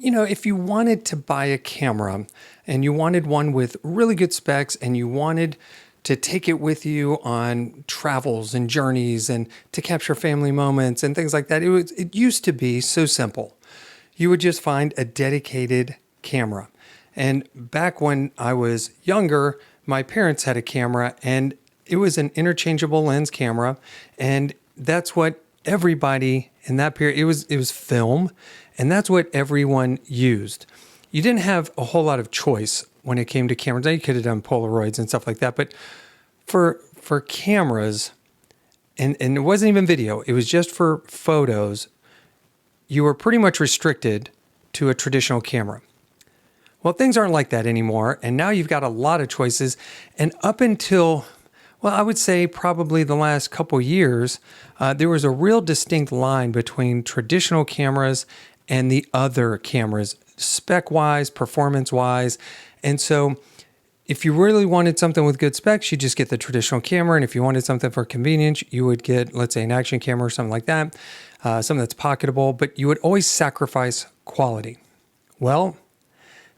if you wanted to buy a camera and you wanted one with really good specs and you wanted to take it with you on travels and journeys and to capture family moments and things like that, it used to be so simple. You would just find a dedicated camera. And back when I was younger, my parents had a camera and it was an interchangeable lens camera. And that's what everybody in that period, it was film, and that's what everyone used. You didn't have a whole lot of choice when it came to cameras. Now you could have done Polaroids and stuff like that, but for cameras, and it wasn't even video, it was just for photos, you were pretty much restricted to a traditional camera. Well, things aren't like that anymore, and now you've got a lot of choices, and up until, well, I would say probably the last couple years, there was a real distinct line between traditional cameras and the other cameras, spec-wise, performance-wise. And so if you really wanted something with good specs, you just get the traditional camera. And if you wanted something for convenience, you would get, let's say, an action camera or something like that, something that's pocketable, but you would always sacrifice quality. Well,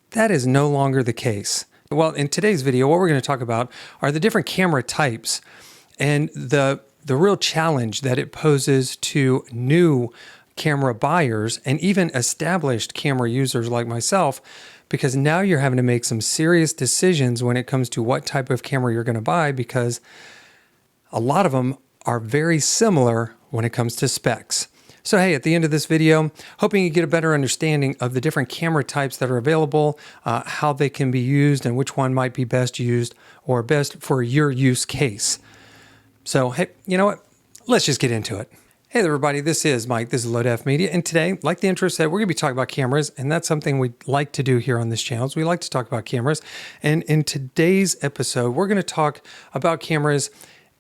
that is no longer the case. Well, in today's video, what we're going to talk about are the different camera types and the real challenge that it poses to new camera buyers and even established camera users like myself, because now you're having to make some serious decisions when it comes to what type of camera you're going to buy, because a lot of them are very similar when it comes to specs. So hey, at the end of this video, hoping you get a better understanding of the different camera types that are available, how they can be used, and which one might be best used or best for your use case. So hey, you know what? Let's just get into it. Hey there, everybody, this is Mike, this is LoadF Media, and today, like the intro said, we're going to be talking about cameras, and that's something we like to do here on this channel, is we like to talk about cameras. And in today's episode, we're going to talk about cameras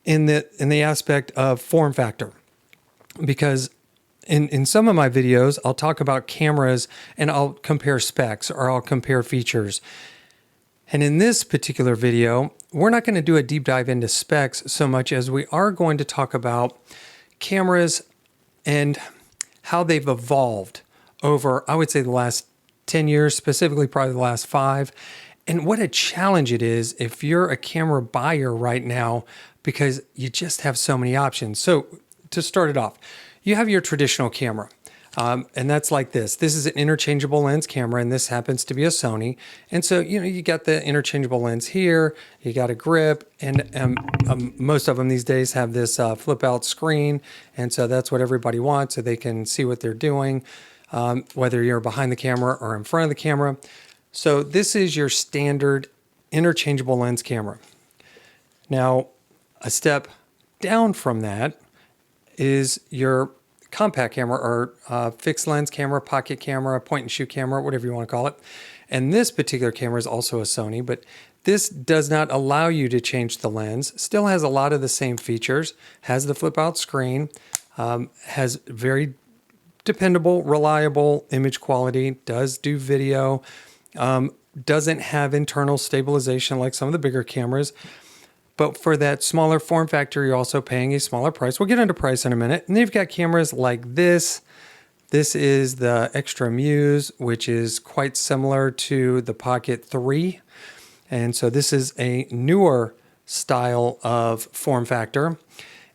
in the aspect of form factor, because in some of my videos, I'll talk about cameras and I'll compare specs or I'll compare features. And in this particular video, we're not going to do a deep dive into specs so much as we are going to talk about cameras and how they've evolved over, I would say, the last 10 years, specifically probably the last 5, and what a challenge it is if you're a camera buyer right now, because you just have so many options. So to start it off, you have your traditional camera, and that's like this. This is an interchangeable lens camera, and this happens to be a Sony. And so, you got the interchangeable lens here, you got a grip, and most of them these days have this flip out screen. And so that's what everybody wants, so they can see what they're doing, whether you're behind the camera or in front of the camera. So this is your standard interchangeable lens camera. Now, a step down from that is your compact camera or fixed lens camera, pocket camera, point and shoot camera, whatever you want to call it. And this particular camera is also a Sony, but this does not allow you to change the lens. Still has a lot of the same features, has the flip out screen, has very dependable, reliable image quality, does do video, doesn't have internal stabilization like some of the bigger cameras. But for that smaller form factor, you're also paying a smaller price. We'll get into price in a minute. And then you've got cameras like this. This is the Extra Muse, which is quite similar to the Pocket 3. And so this is a newer style of form factor.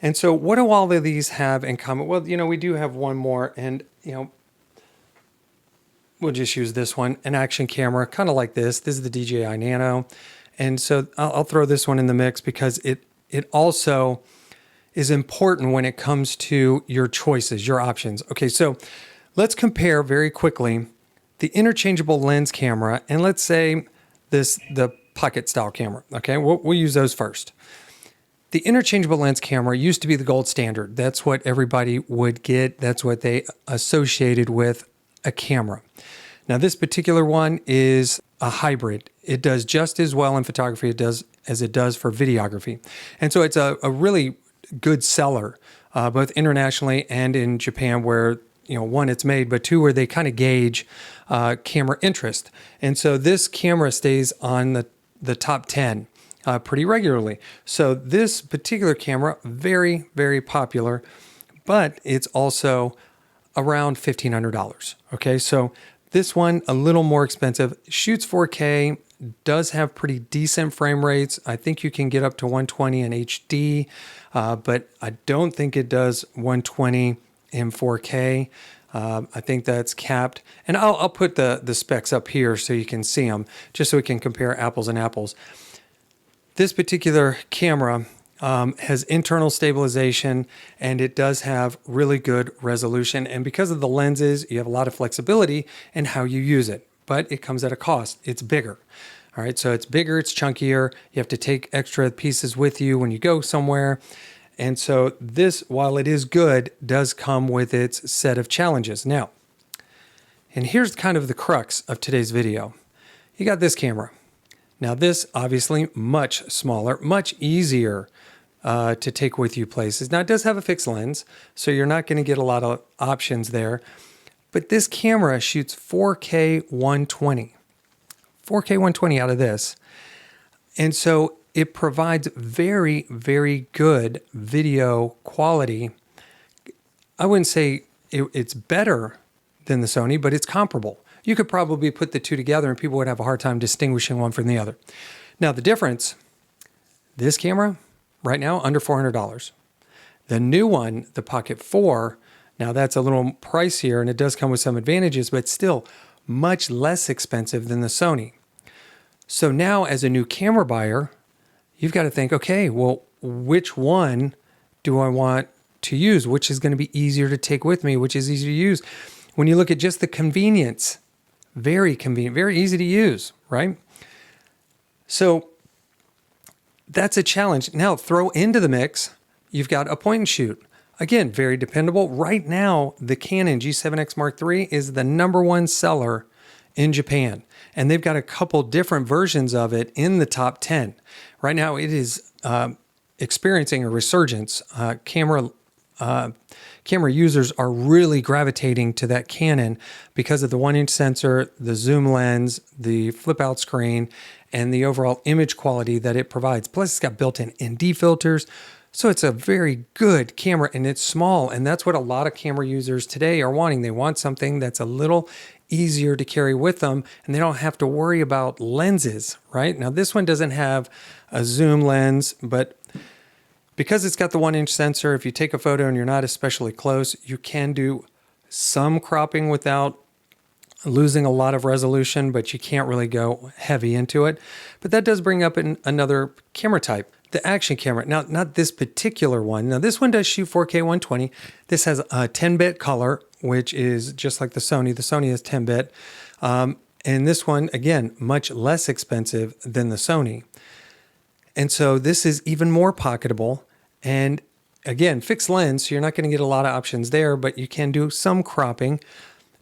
And so what do all of these have in common? Well, we do have one more, and, we'll just use this one, an action camera, kind of like this. This is the DJI Nano. And so I'll throw this one in the mix because it also is important when it comes to your choices, your options. Okay, so let's compare very quickly the interchangeable lens camera and let's say the pocket style camera. Okay, we'll use those first. The interchangeable lens camera used to be the gold standard. That's what everybody would get. That's what they associated with a camera. Now, this particular one is a hybrid. It does just as well in photography as it does for videography. And so it's a really good seller, both internationally and in Japan, where, one, it's made, but two, where they kind of gauge camera interest. And so this camera stays on the top 10 pretty regularly. So this particular camera, very, very popular, but it's also around $1,500. Okay, so This one, a little more expensive, shoots 4K, does have pretty decent frame rates. I think you can get up to 120 in HD, but I don't think it does 120 in 4K. I think that's capped. And I'll put the specs up here so you can see them, just so we can compare apples and apples. This particular camera has internal stabilization, and it does have really good resolution. And because of the lenses, you have a lot of flexibility in how you use it, but it comes at a cost. It's bigger. All right, so it's bigger, it's chunkier. You have to take extra pieces with you when you go somewhere. And so this, while it is good, does come with its set of challenges. Now, and here's kind of the crux of today's video. You got this camera. Now this, obviously, much smaller, much easier to take with you places. Now it does have a fixed lens, so you're not going to get a lot of options there. But this camera shoots 4K 120. 4K 120 out of this. And so it provides very, very good video quality. I wouldn't say it's better than the Sony, but it's comparable. You could probably put the two together and people would have a hard time distinguishing one from the other. Now the difference, this camera right now under $400. The new one, the Pocket 4, now that's a little pricier and it does come with some advantages, but still much less expensive than the Sony. So now as a new camera buyer, you've got to think, okay, well, which one do I want to use? Which is going to be easier to take with me? Which is easier to use? When you look at just the convenience, very convenient, very easy to use, right? So that's a challenge. Now throw into the mix, you've got a point and shoot. Again, very dependable. Right now, the Canon G7X Mark III is the #1 seller in Japan. And they've got a couple different versions of it in the top 10. Right now, it is experiencing a resurgence. Camera users are really gravitating to that Canon because of the 1-inch sensor, the zoom lens, the flip-out screen, and the overall image quality that it provides. Plus, it's got built-in ND filters. So it's a very good camera, and it's small, and that's what a lot of camera users today are wanting. They want something that's a little easier to carry with them, and they don't have to worry about lenses, right? Now, this one doesn't have a zoom lens, but because it's got the 1-inch sensor, if you take a photo and you're not especially close, you can do some cropping without losing a lot of resolution, but you can't really go heavy into it. But that does bring up another camera type, the action camera. Now, not this particular one. Now, this one does shoot 4K 120. This has a 10-bit color, which is just like the Sony. The Sony is 10-bit. And this one, again, much less expensive than the Sony. And so this is even more pocketable. And again, fixed lens, so you're not going to get a lot of options there, but you can do some cropping.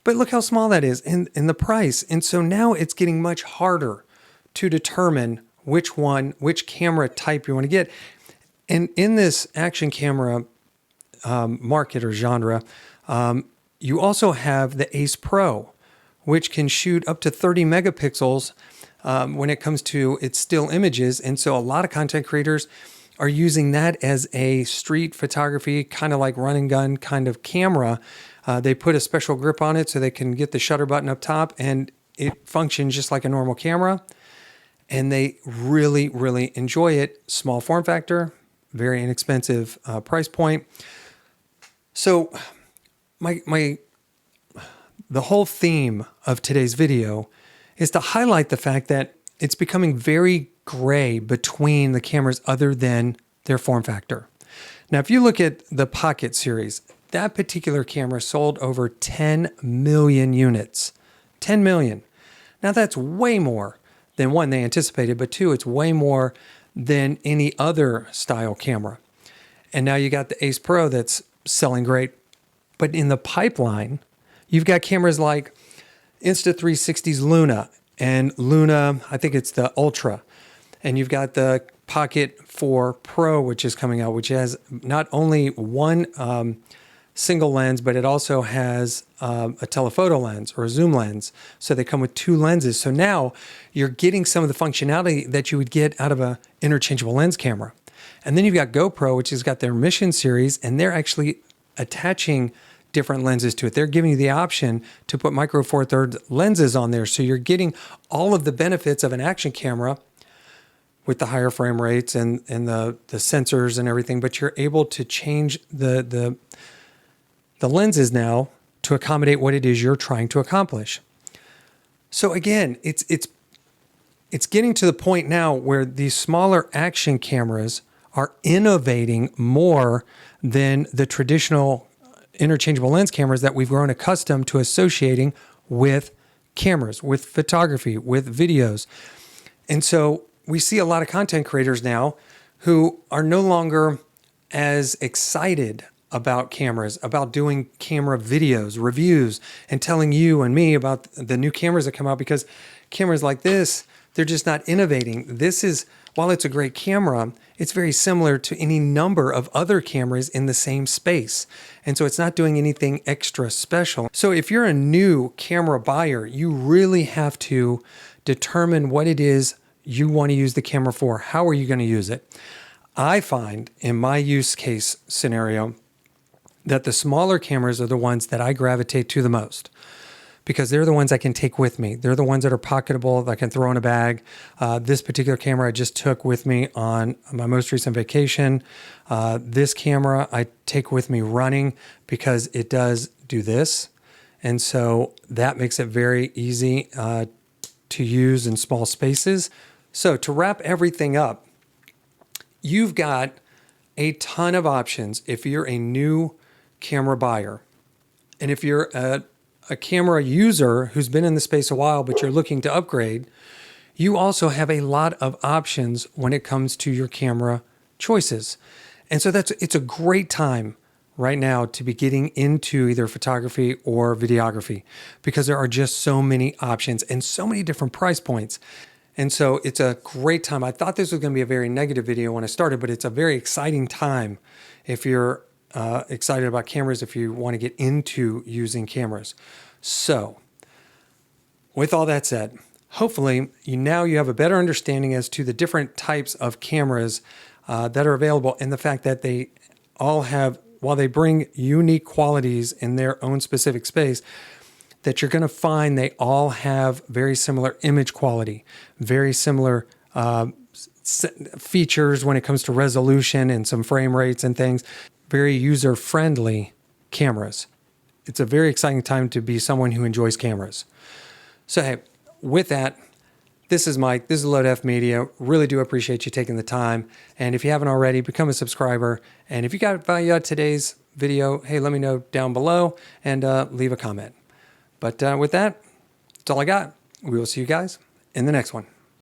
But look how small that is in the price. And so now it's getting much harder to determine which camera type you want to get. And in this action camera market or genre, you also have the Ace Pro, which can shoot up to 30 megapixels when it comes to its still images. And so a lot of content creators are using that as a street photography, kind of like run and gun kind of camera. They put a special grip on it so they can get the shutter button up top, and it functions just like a normal camera. And they really, really enjoy it. Small form factor, very inexpensive price point. So the whole theme of today's video is to highlight the fact that it's becoming very gray between the cameras other than their form factor. Now, if you look at the Pocket series, that particular camera sold over 10 million units. 10 million. Now, that's way more than one, they anticipated, but two, it's way more than any other style camera. And now you got the Ace Pro that's selling great. But in the pipeline, you've got cameras like Insta360's Luna and Luna, I think it's the Ultra. And you've got the Pocket 4 Pro, which is coming out, which has not only one single lens, but it also has a telephoto lens or a zoom lens. So they come with two lenses. So now you're getting some of the functionality that you would get out of an interchangeable lens camera. And then you've got GoPro, which has got their Mission series, and they're actually attaching different lenses to it. They're giving you the option to put micro four thirds lenses on there. So you're getting all of the benefits of an action camera with the higher frame rates and the sensors and everything, but you're able to change the lenses now to accommodate what it is you're trying to accomplish. So again, it's getting to the point now where these smaller action cameras are innovating more than the traditional interchangeable lens cameras that we've grown accustomed to associating with cameras, with photography, with videos. And so we see a lot of content creators now who are no longer as excited about cameras, about doing camera videos, reviews, and telling you and me about the new cameras that come out, because cameras like this, they're just not innovating. This is, while it's a great camera, it's very similar to any number of other cameras in the same space. And so it's not doing anything extra special. So if you're a new camera buyer, you really have to determine what it is you want to use the camera for. How are you going to use it? I find in my use case scenario that the smaller cameras are the ones that I gravitate to the most, because they're the ones I can take with me. They're the ones that are pocketable, that I can throw in a bag. This particular camera I just took with me on my most recent vacation. This camera I take with me running because it does do this. And so that makes it very easy to use in small spaces. So to wrap everything up, you've got a ton of options if you're a new camera buyer. And if you're a camera user who's been in the space a while, but you're looking to upgrade, you also have a lot of options when it comes to your camera choices. And so it's a great time right now to be getting into either photography or videography, because there are just so many options and so many different price points. And so it's a great time. I thought this was going to be a very negative video when I started, but it's a very exciting time if you're excited about cameras, if you want to get into using cameras. So with all that said, hopefully you have a better understanding as to the different types of cameras that are available, and the fact that they all have, while they bring unique qualities in their own specific space, that you're going to find they all have very similar image quality, very similar features when it comes to resolution and some frame rates and things. Very user-friendly cameras. It's a very exciting time to be someone who enjoys cameras. So hey, with that, this is Mike. This is Load F Media. Really do appreciate you taking the time. And if you haven't already, become a subscriber. And if you got value out of today's video, hey, let me know down below and leave a comment. But with that, that's all I got. We will see you guys in the next one.